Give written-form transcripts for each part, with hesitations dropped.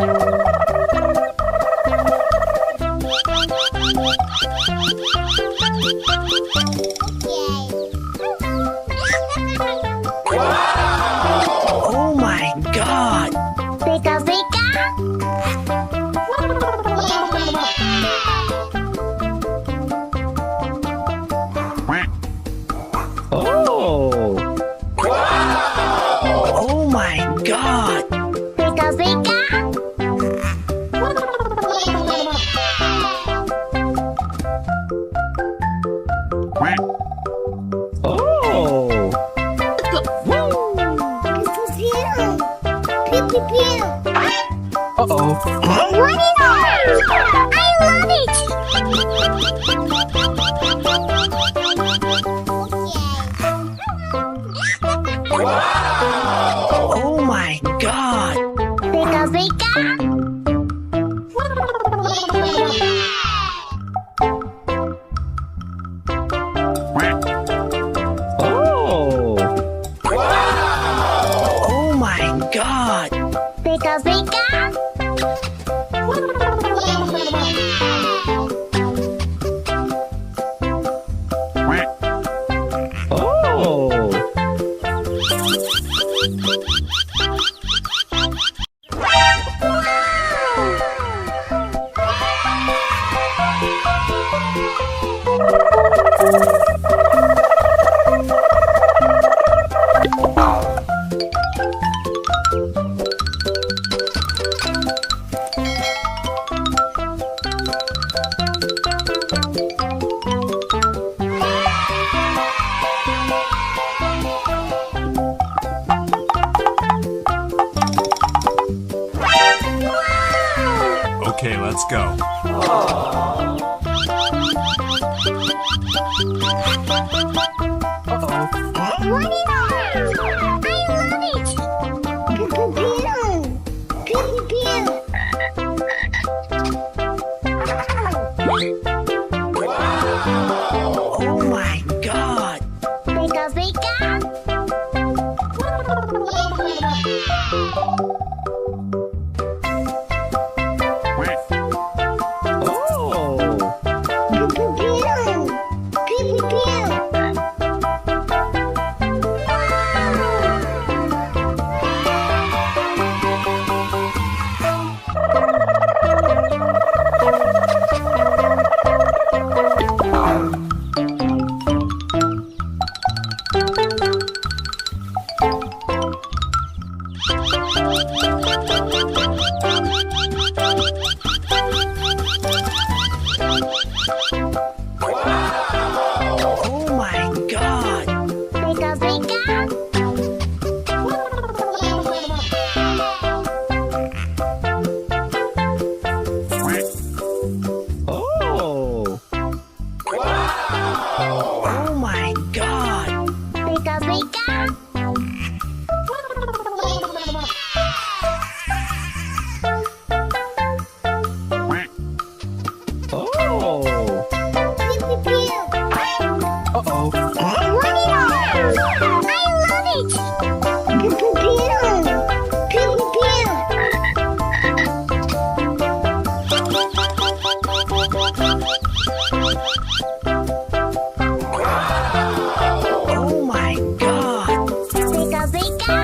Oh my God! Pika pika. Oh! Oh my God! Pika pika. Oh! Pew pew pew. Uh-oh. Warning! I love it. Oh my God! Pika pika. Oh! Oh my God! Pika pika. Oh! Okay, let's go. Warning! I love it. Pew pew pew. Pew pew pew. Oh my God! Pika pika. Oh! Pew pew pew. Pew pew pew. Oh my God! Pika pika. Oh! Oh my God! Pika pika. Oh! Pew pew pew. Uh-oh. Warning! I love it. Pew pew pew. Pew pew pew. Oh my God! Pika pika.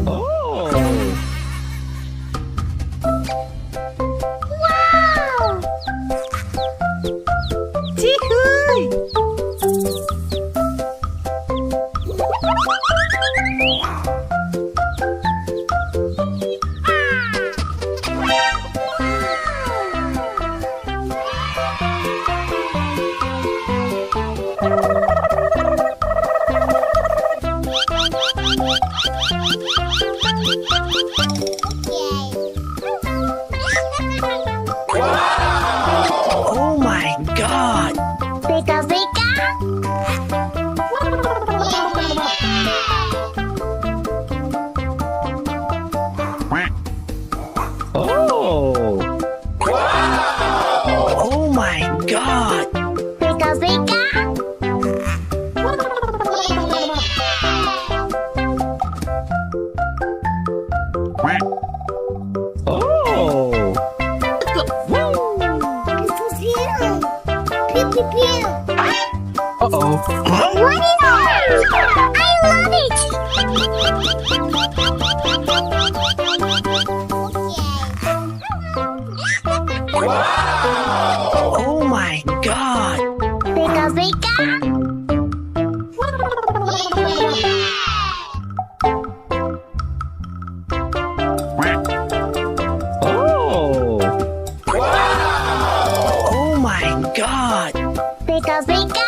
Oh! Wow! Oh my God! Pika pika. Oh! Oh my God! Pika pika. Warni! I love it! Oh my god! Pika pika! Oh! Oh my god! Pika pika!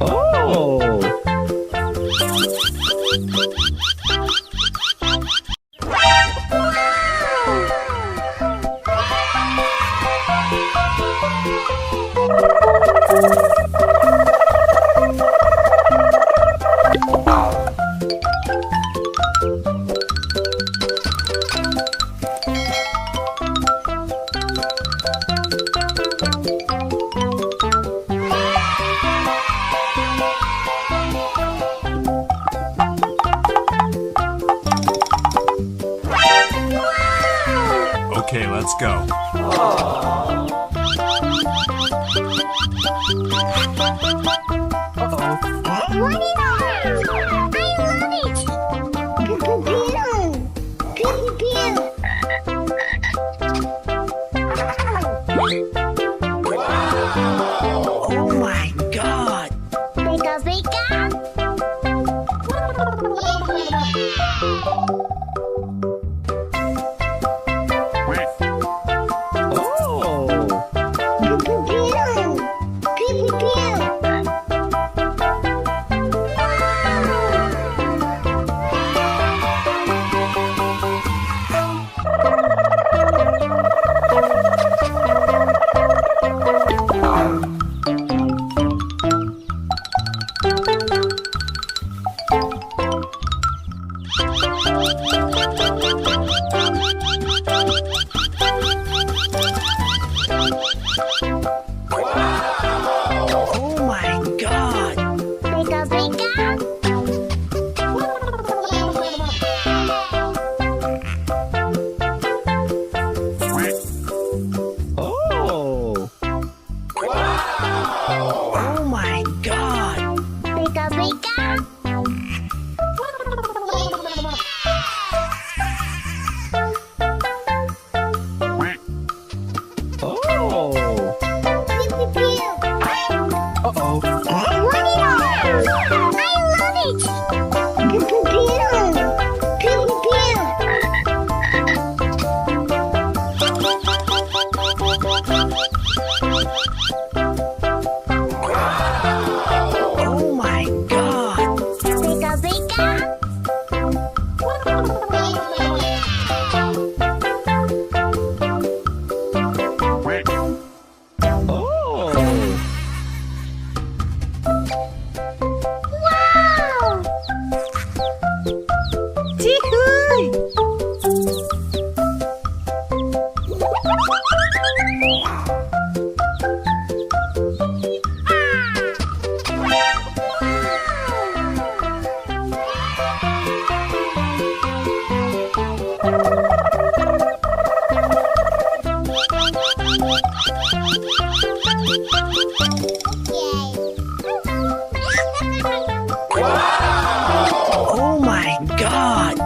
Oh! Okay, let's go. Warni! I love it! Pew pew pew! Pew pew! Oh my god! Pika pika! Oh! Pew pew pew! Pew pew pew! Oh my god! Pika pika! Oh! Oh my god! Pika pika! Oh! Pew pew pew! Uh-oh! Warni! I love it! Pew pew pew! Pew pew pew! Oh my god! Pika pika! Oh! Wow! Oh my god!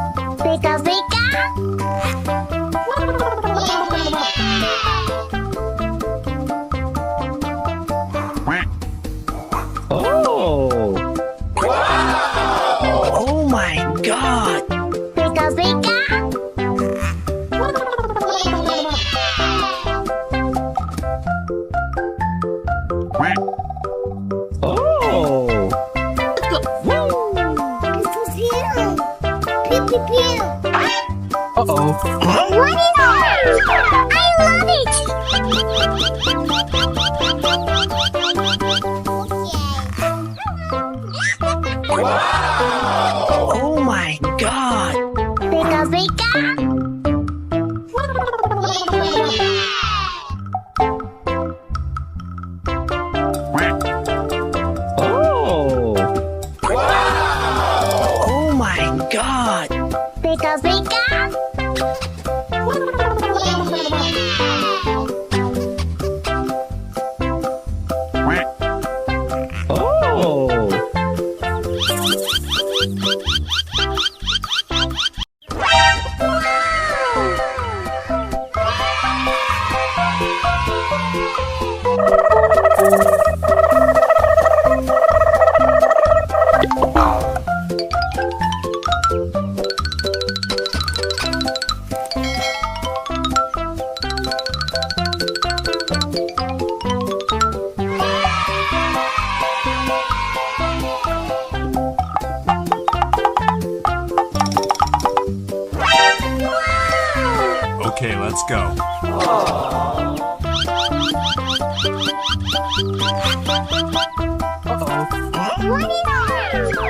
Pika pika! Oh! Oh my god! Pika pika! Oh! Pew pew pew! Uh-oh! Warni! I love it! Oh my god! Pika pika! Oh! Oh my god! Pika pika! Okay, let's go. Uh-oh. Warning!